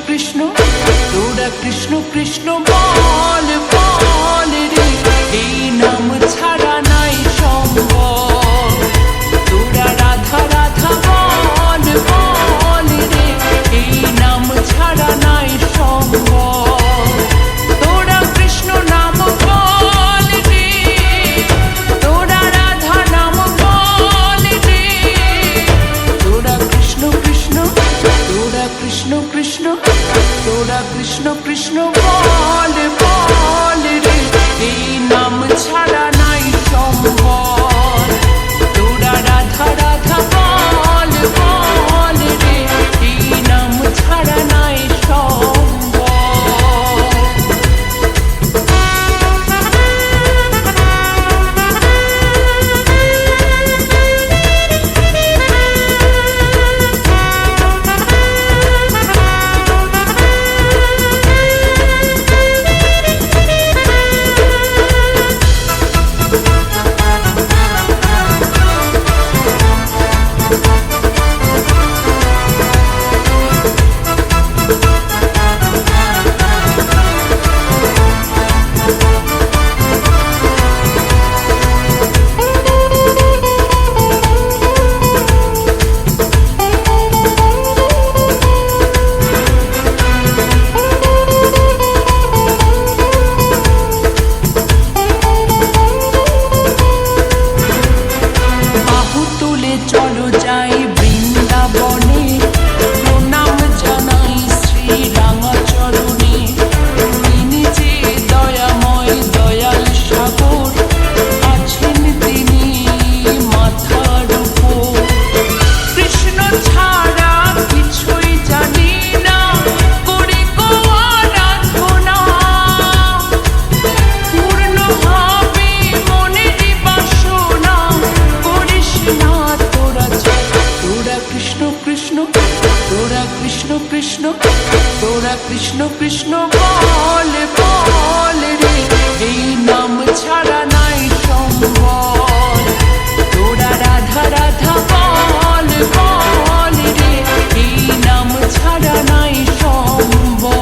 কৃষ্ণ তোরা কৃষ্ণ কৃষ্ণ বল বল রে, এই নাম ছাড়া নাই সম্ভব। তোরা রাধা রাধা বল বল রে, এই নাম ছাড়া নাই সম্ভব। তোরা কৃষ্ণ নাম বল রে, তোরা রাধা নাম বল রে, তোরা কৃষ্ণ কৃষ্ণ তোরা কৃষ্ণ কৃষ্ণ তোরা কৃষ্ণ কৃষ্ণ বল বল রে, এই নাম ছাড়া নাই সম্ভব। তোরা রাধা রাধা বল বল রে, এই নাম ছাড়া নাই সম্ভব। চলো যাই বৃন্দাবনে, প্রণাম জানাই শ্রী রাঙা চরণে। তিনি যে দয়াময় দয়াল সাগর, আছেন তিনি মাথার উপর। কৃষ্ণ ছাড়া কিছুই জানি না, করি গো আরাধনা। পূর্ণ হবে মনের বাসনা, করিস না তোরা কৃষ্ণ কৃষ্ণ তোরা কৃষ্ণ কৃষ্ণ তোরা কৃষ্ণ কৃষ্ণ বল বল রে, এই নাম ছাড়া নাই সম্ভব। তোরা রাধা রাধা বল বল রে, এই নাম ছাড়া নাই সম্ভব।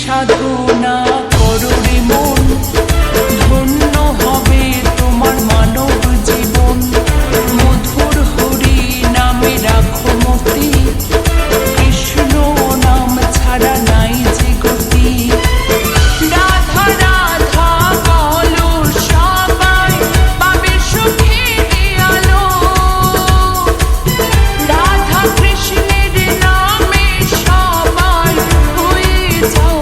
সাধনা করো রে মন, ধন্য হবে তোমার মানব জীবন। মধুর হরি নামে রাখো মতি, কৃষ্ণ নাম ছাড়া নাই যে গতি। রাধা রাধা বলো সবাই, পাবে সুখের আলো। রাধা কৃষ্ণের নামে সবাই হয়ে যাও।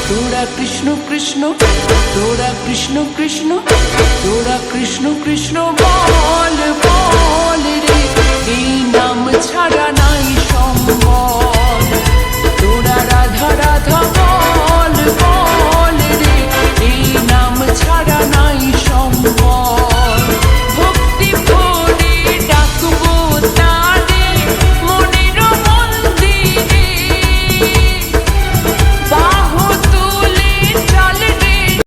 তোরা কৃষ্ণ কৃষ্ণ তোরা কৃষ্ণ কৃষ্ণ তোরা কৃষ্ণ কৃষ্ণ বল বল রে, এই নাম ছাড়া নাই সম্ভব।